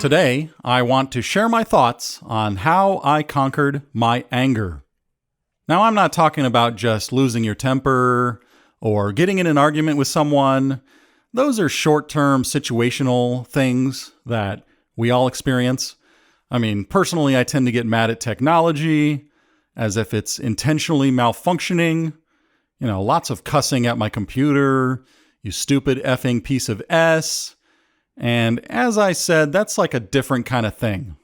Today, I want to share my thoughts on how I conquered my anger. Now, I'm not talking about just losing your temper or getting in an argument with someone. Those are short-term situational things that we all experience. I mean, personally, I tend to get mad at technology as if it's intentionally malfunctioning. Lots of cussing at my computer, you stupid effing piece of S. And as I said, that's like a different kind of thing.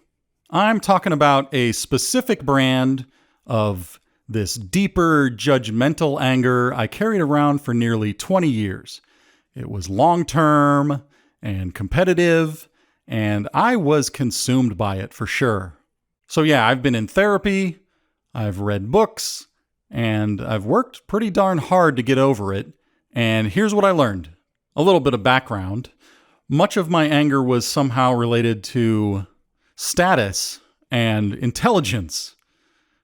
I'm talking about a specific brand of this deeper, judgmental anger I carried around for nearly 20 years. It was long-term and competitive, and I was consumed by it for sure. So yeah, I've been in therapy, I've read books, and I've worked pretty darn hard to get over it. And here's what I learned. A little bit of background. Much of my anger was somehow related to status and intelligence,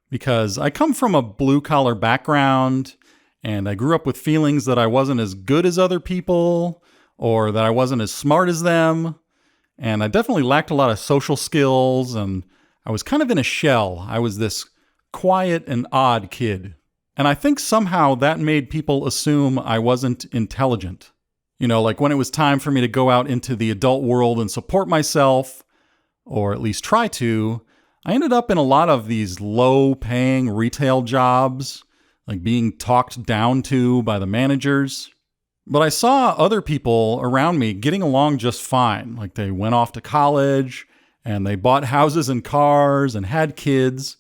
because I come from a blue-collar background, and I grew up with feelings that I wasn't as good as other people, or that I wasn't as smart as them, and I definitely lacked a lot of social skills, and I was kind of in a shell. I was this quiet and odd kid, and I think somehow that made people assume I wasn't intelligent. Like when it was time for me to go out into the adult world and support myself, or at least try to, I ended up in a lot of these low-paying retail jobs, like being talked down to by the managers. But I saw other people around me getting along just fine. Like they went off to college, and they bought houses and cars and had kids,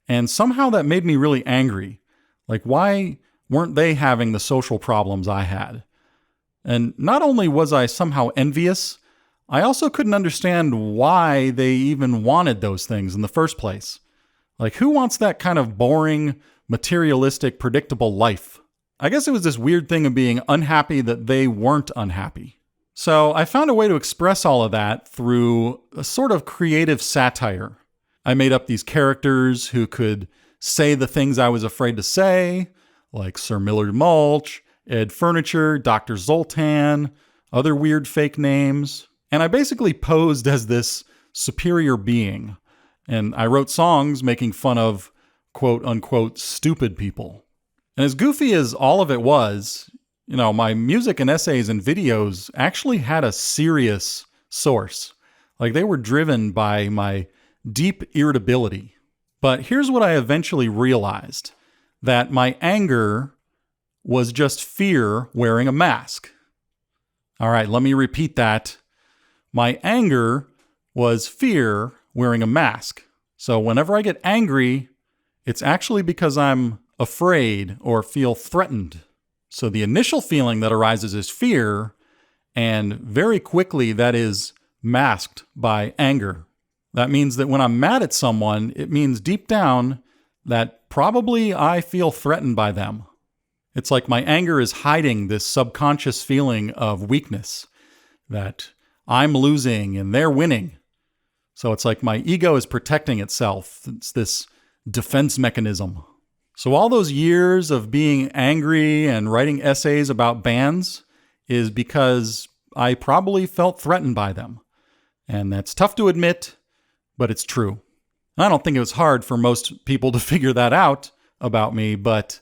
and somehow that made me really angry. Like, why weren't they having the social problems I had? And not only was I somehow envious, I also couldn't understand why they even wanted those things in the first place. Like, who wants that kind of boring, materialistic, predictable life? I guess it was this weird thing of being unhappy that they weren't unhappy. So I found a way to express all of that through a sort of creative satire. I made up these characters who could say the things I was afraid to say, like Sir Millard Mulch, Ed Furniture, Dr. Zoltan, other weird fake names. And I basically posed as this superior being. And I wrote songs making fun of quote unquote stupid people. And as goofy as all of it was, my music and essays and videos actually had a serious source. Like they were driven by my deep irritability. But here's what I eventually realized, that my anger was just fear wearing a mask. All right, let me repeat that. My anger was fear wearing a mask. So whenever I get angry, it's actually because I'm afraid or feel threatened. So the initial feeling that arises is fear, and very quickly that is masked by anger. That means that when I'm mad at someone, it means deep down that probably I feel threatened by them. It's like my anger is hiding this subconscious feeling of weakness, that I'm losing and they're winning. So it's like my ego is protecting itself. It's this defense mechanism. So all those years of being angry and writing essays about bands is because I probably felt threatened by them. And that's tough to admit, but it's true. I don't think it was hard for most people to figure that out about me, but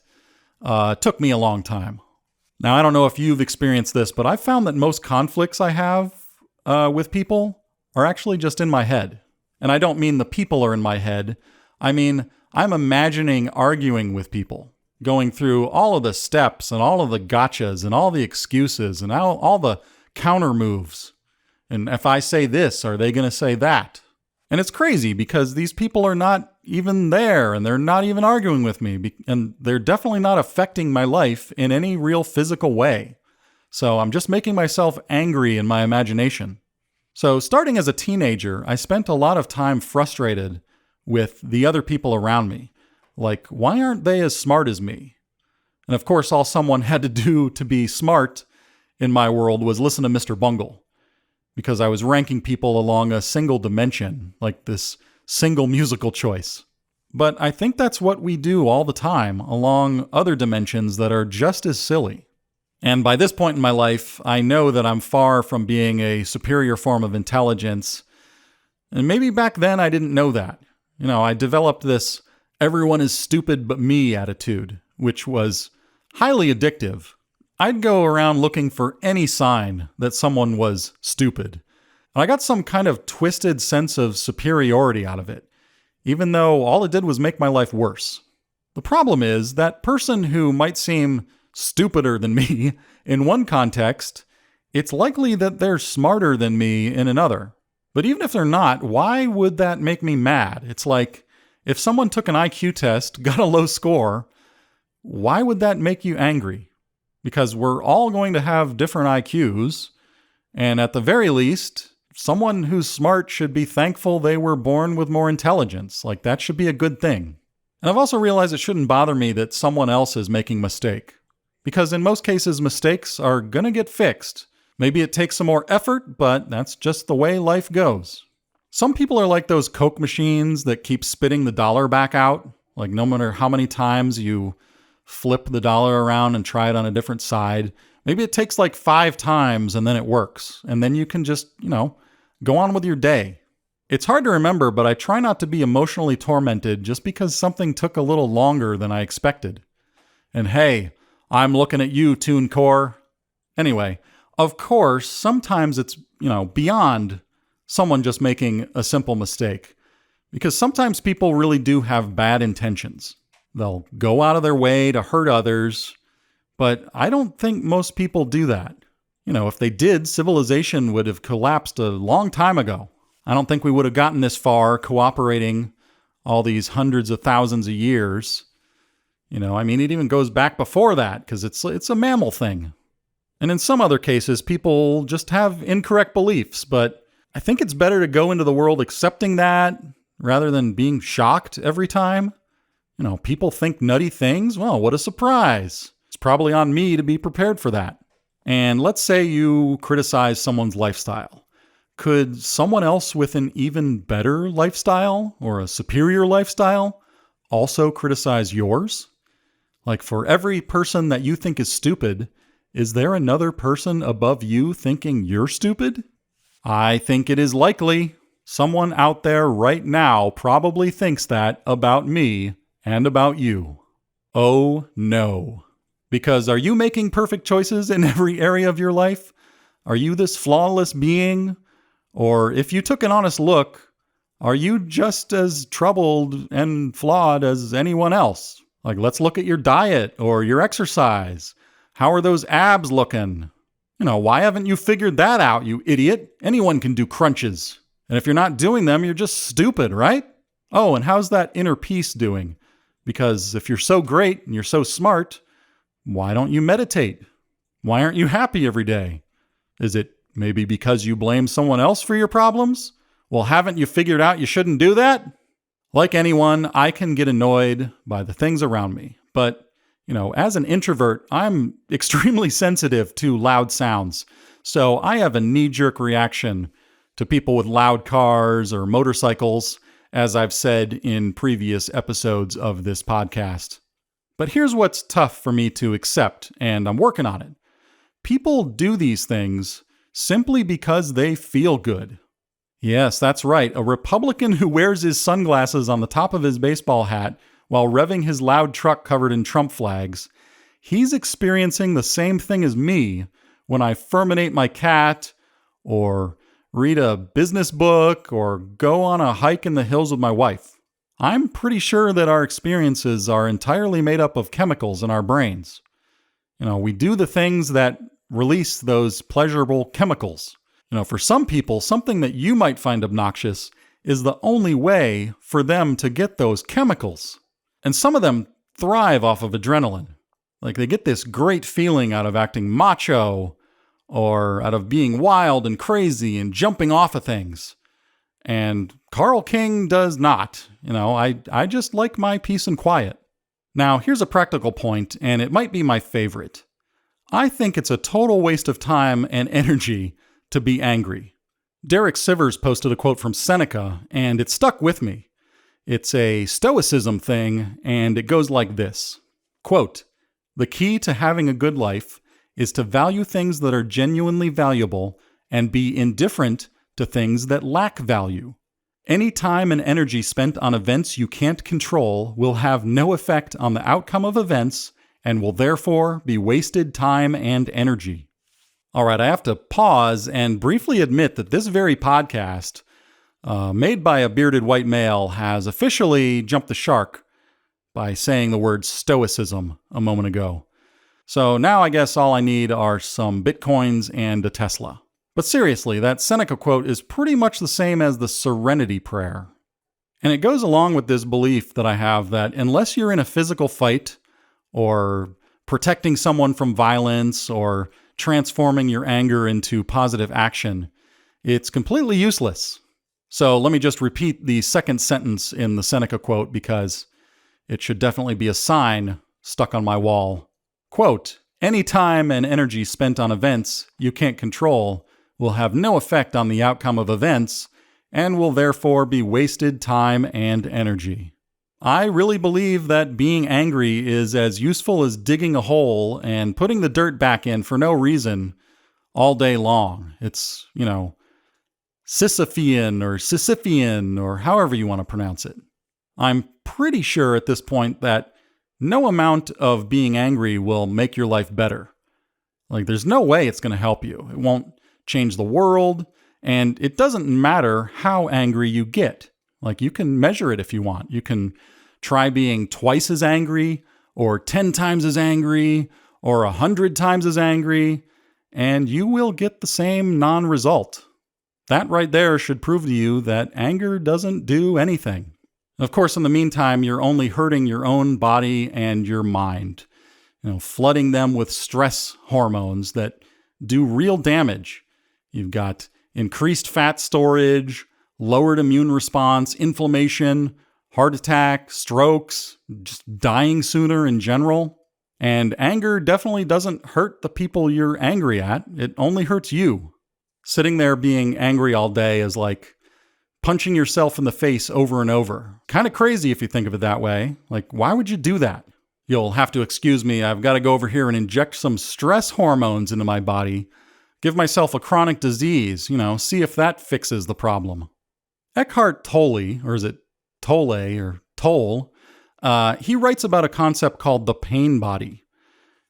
it took me a long time. Now, I don't know if you've experienced this, but I've found that most conflicts I have with people are actually just in my head. And I don't mean the people are in my head. I mean, I'm imagining arguing with people, going through all of the steps and all of the gotchas and all the excuses and all the counter moves. And if I say this, are they going to say that? And it's crazy because these people are not even there and they're not even arguing with me, and they're definitely not affecting my life in any real physical way. So I'm just making myself angry in my imagination. So starting as a teenager, I spent a lot of time frustrated with the other people around me. Like, why aren't they as smart as me? And of course, all someone had to do to be smart in my world was listen to Mr. Bungle, because I was ranking people along a single dimension, like this single musical choice. But I think that's what we do all the time along other dimensions that are just as silly. And by this point in my life, I know that I'm far from being a superior form of intelligence. And maybe back then I didn't know that. I developed this everyone is stupid but me attitude, which was highly addictive. I'd go around looking for any sign that someone was stupid. And I got some kind of twisted sense of superiority out of it, even though all it did was make my life worse. The problem is that person who might seem stupider than me in one context, it's likely that they're smarter than me in another. But even if they're not, why would that make me mad? It's like, if someone took an IQ test, got a low score, why would that make you angry? Because we're all going to have different IQs, and at the very least, someone who's smart should be thankful they were born with more intelligence. Like, that should be a good thing. And I've also realized it shouldn't bother me that someone else is making a mistake. Because in most cases, mistakes are gonna get fixed. Maybe it takes some more effort, but that's just the way life goes. Some people are like those Coke machines that keep spitting the dollar back out. Like, no matter how many times you flip the dollar around and try it on a different side, maybe it takes like 5 times and then it works. And then you can just, go on with your day. It's hard to remember, but I try not to be emotionally tormented just because something took a little longer than I expected. And hey, I'm looking at you, TuneCore. Anyway, of course, sometimes it's, beyond someone just making a simple mistake. Because sometimes people really do have bad intentions. They'll go out of their way to hurt others, but I don't think most people do that. If they did, civilization would have collapsed a long time ago. I don't think we would have gotten this far cooperating all these hundreds of thousands of years. It even goes back before that because it's a mammal thing. And in some other cases, people just have incorrect beliefs, but I think it's better to go into the world accepting that rather than being shocked every time. People think nutty things. Well, what a surprise. It's probably on me to be prepared for that. And let's say you criticize someone's lifestyle. Could someone else with an even better lifestyle or a superior lifestyle also criticize yours? Like, for every person that you think is stupid, is there another person above you thinking you're stupid? I think it is likely. Someone out there right now probably thinks that about me and about you. Oh no. Because are you making perfect choices in every area of your life? Are you this flawless being? Or if you took an honest look, are you just as troubled and flawed as anyone else? Like, let's look at your diet or your exercise. How are those abs looking? Why haven't you figured that out, you idiot? Anyone can do crunches. And if you're not doing them, you're just stupid, right? Oh, and how's that inner peace doing? Because if you're so great and you're so smart, why don't you meditate? Why aren't you happy every day? Is it maybe because you blame someone else for your problems? Well, haven't you figured out you shouldn't do that? Like anyone, I can get annoyed by the things around me. But, as an introvert, I'm extremely sensitive to loud sounds. So I have a knee-jerk reaction to people with loud cars or motorcycles, as I've said in previous episodes of this podcast. But here's what's tough for me to accept, and I'm working on it. People do these things simply because they feel good. Yes, that's right. A Republican who wears his sunglasses on the top of his baseball hat while revving his loud truck covered in Trump flags, he's experiencing the same thing as me when I furminate my cat, or read a business book, or go on a hike in the hills with my wife. I'm pretty sure that our experiences are entirely made up of chemicals in our brains. We do the things that release those pleasurable chemicals. For some people, something that you might find obnoxious is the only way for them to get those chemicals. And some of them thrive off of adrenaline. Like, they get this great feeling out of acting macho or out of being wild and crazy and jumping off of things. And Carl King does not. I just like my peace and quiet. Now, here's a practical point, and it might be my favorite. I think it's a total waste of time and energy to be angry. Derek Sivers posted a quote from Seneca, and it stuck with me. It's a Stoicism thing, and it goes like this. Quote, "The key to having a good life is to value things that are genuinely valuable and be indifferent to things that lack value. Any time and energy spent on events you can't control will have no effect on the outcome of events and will therefore be wasted time and energy. All right, I have to pause and briefly admit that this very podcast, made by a bearded white male, has officially jumped the shark by saying the word stoicism a moment ago. So now I guess all I need are some Bitcoins and a Tesla. But seriously, that Seneca quote is pretty much the same as the Serenity Prayer. And it goes along with this belief that I have that unless you're in a physical fight or protecting someone from violence or transforming your anger into positive action, it's completely useless. So let me just repeat the second sentence in the Seneca quote because it should definitely be a sign stuck on my wall. Quote, any time and energy spent on events you can't control will have no effect on the outcome of events and will therefore be wasted time and energy. I really believe that being angry is as useful as digging a hole and putting the dirt back in for no reason all day long. It's, Sisyphean or however you want to pronounce it. I'm pretty sure at this point that no amount of being angry will make your life better. Like, there's no way it's going to help you. It won't change the world, and it doesn't matter how angry you get. Like, you can measure it if you want. You can try being twice as angry, or 10 times as angry, or 100 times as angry, and you will get the same non-result. That right there should prove to you that anger doesn't do anything. Of course, in the meantime, you're only hurting your own body and your mind, flooding them with stress hormones that do real damage. You've got increased fat storage, lowered immune response, inflammation, heart attack, strokes, just dying sooner in general. And anger definitely doesn't hurt the people you're angry at. It only hurts you. Sitting there being angry all day is like punching yourself in the face over and over. Kind of crazy if you think of it that way. Like, why would you do that? You'll have to excuse me. I've got to go over here and inject some stress hormones into my body. Give myself a chronic disease, see if that fixes the problem. Eckhart Tolle, or is it Tolle or Toll, he writes about a concept called the pain body.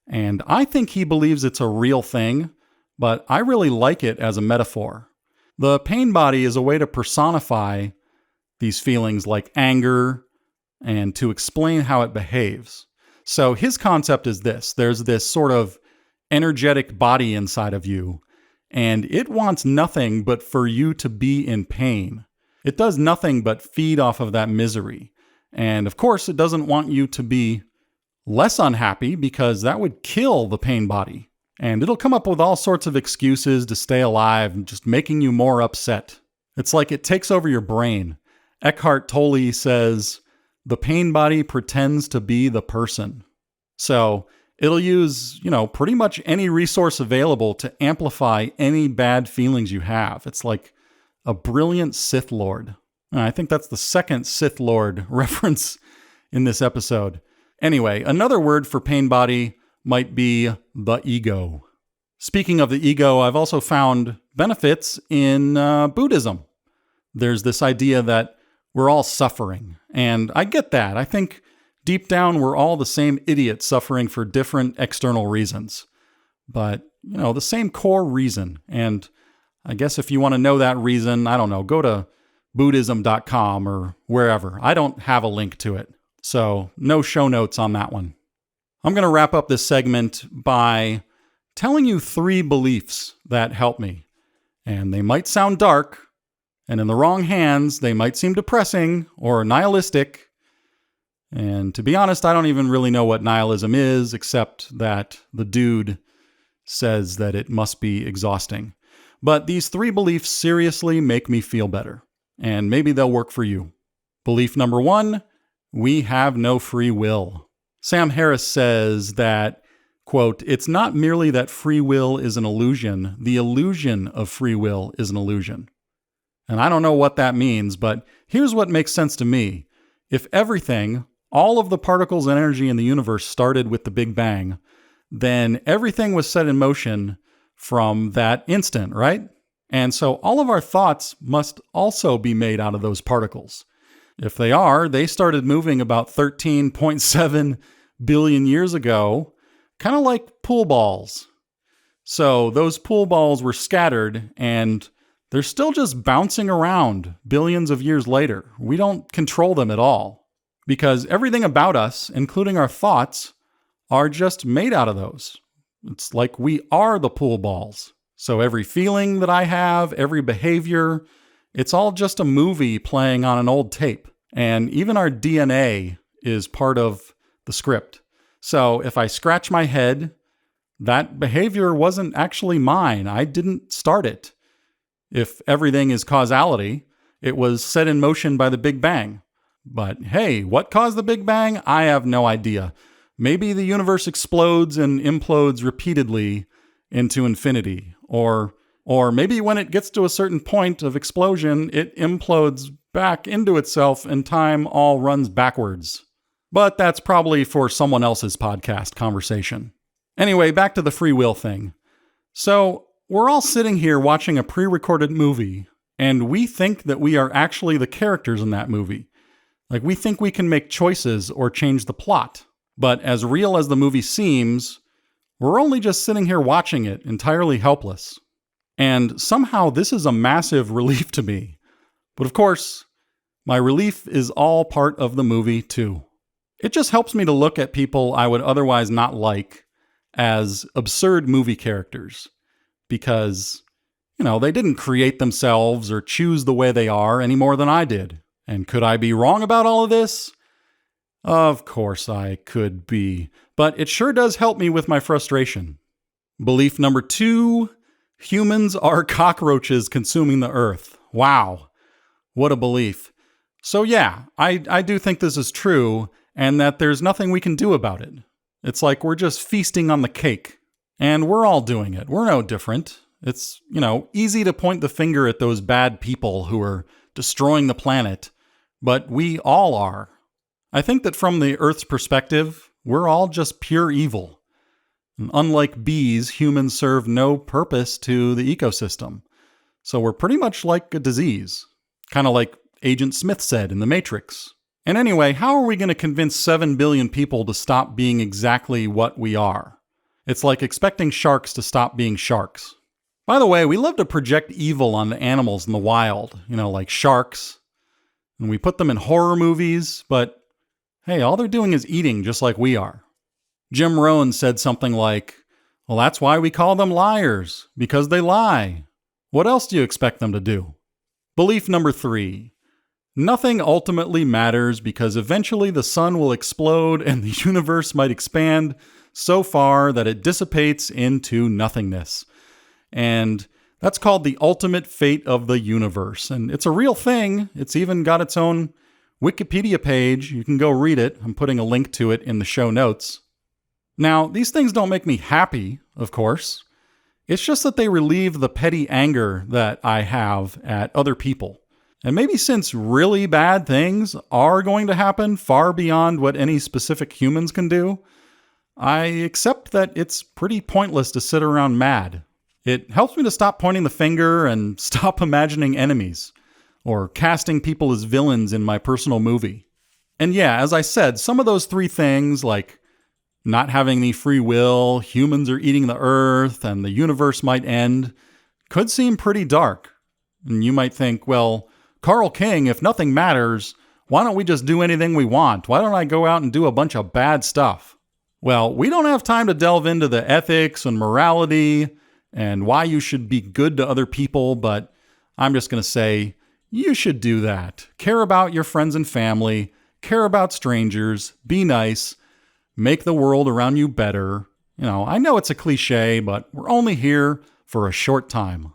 And I think he believes it's a real thing, but I really like it as a metaphor. The pain body is a way to personify these feelings like anger and to explain how it behaves. So his concept is this. There's this sort of energetic body inside of you, and it wants nothing but for you to be in pain. It does nothing but feed off of that misery. And of course, it doesn't want you to be less unhappy because that would kill the pain body. And it'll come up with all sorts of excuses to stay alive, just making you more upset. It's like it takes over your brain. Eckhart Tolle says, the pain body pretends to be the person. So it'll use, pretty much any resource available to amplify any bad feelings you have. It's like a brilliant Sith Lord. And I think that's the second Sith Lord reference in this episode. Anyway, another word for pain body might be the ego. Speaking of the ego, I've also found benefits in Buddhism. There's this idea that we're all suffering, and I get that. I think deep down we're all the same idiot suffering for different external reasons. But, the same core reason. And I guess if you want to know that reason, I don't know, go to Buddhism.com or wherever. I don't have a link to it, so no show notes on that one. I'm going to wrap up this segment by telling you 3 beliefs that help me. And they might sound dark, and in the wrong hands, they might seem depressing or nihilistic. And to be honest, I don't even really know what nihilism is, except that the dude says that it must be exhausting. But these 3 beliefs seriously make me feel better, and maybe they'll work for you. Belief number 1, we have no free will. Sam Harris says that, quote, it's not merely that free will is an illusion, the illusion of free will is an illusion. And I don't know what that means, but here's what makes sense to me. If everything, all of the particles and energy in the universe started with the Big Bang, then everything was set in motion from that instant, right? And so all of our thoughts must also be made out of those particles. If they are, they started moving about 13.7 billion years ago, kind of like pool balls. So those pool balls were scattered and they're still just bouncing around billions of years later. We don't control them at all because everything about us, including our thoughts, are just made out of those. It's like we are the pool balls. So every feeling that I have, every behavior, it's all just a movie playing on an old tape. And even our DNA is part of the script. So if I scratch my head, that behavior wasn't actually mine. I didn't start it. If everything is causality, it was set in motion by the Big Bang. But hey, what caused the Big Bang? I have no idea. Maybe the universe explodes and implodes repeatedly into infinity. Or maybe when it gets to a certain point of explosion, it implodes back into itself and time all runs backwards. But that's probably for someone else's podcast conversation. Anyway, back to the free will thing. So we're all sitting here watching a pre-recorded movie, and we think that we are actually the characters in that movie. Like we think we can make choices or change the plot. But as real as the movie seems, we're only just sitting here watching it, entirely helpless. And somehow this is a massive relief to me. But of course, my relief is all part of the movie too. It just helps me to look at people I would otherwise not like as absurd movie characters. Because, they didn't create themselves or choose the way they are any more than I did. And could I be wrong about all of this? Of course I could be. But it sure does help me with my frustration. Belief number 2, humans are cockroaches consuming the earth. Wow. What a belief. So yeah, I do think this is true and that there's nothing we can do about it. It's like we're just feasting on the cake. And we're all doing it. We're no different. It's, easy to point the finger at those bad people who are destroying the planet, but we all are. I think that from the Earth's perspective, we're all just pure evil. And unlike bees, humans serve no purpose to the ecosystem. So we're pretty much like a disease. Kind of like Agent Smith said in The Matrix. And anyway, how are we going to convince 7 billion people to stop being exactly what we are? It's like expecting sharks to stop being sharks. By the way, we love to project evil on the animals in the wild, like sharks. And we put them in horror movies, but hey, all they're doing is eating just like we are. Jim Rohn said something like, well, that's why we call them liars, because they lie. What else do you expect them to do? Belief number 3. Nothing ultimately matters because eventually the sun will explode and the universe might expand so far that it dissipates into nothingness. And that's called the ultimate fate of the universe. And it's a real thing. It's even got its own Wikipedia page. You can go read it. I'm putting a link to it in the show notes. Now, these things don't make me happy, of course. It's just that they relieve the petty anger that I have at other people. And maybe since really bad things are going to happen far beyond what any specific humans can do, I accept that it's pretty pointless to sit around mad. It helps me to stop pointing the finger and stop imagining enemies, or casting people as villains in my personal movie. And yeah, as I said, some of those 3 things, like not having any free will, humans are eating the earth, and the universe might end, could seem pretty dark. And you might think, well, Carl King, if nothing matters, why don't we just do anything we want? Why don't I go out and do a bunch of bad stuff? Well, we don't have time to delve into the ethics and morality and why you should be good to other people, but I'm just going to say you should do that. Care about your friends and family, care about strangers, be nice, make the world around you better. I know it's a cliche, but we're only here for a short time.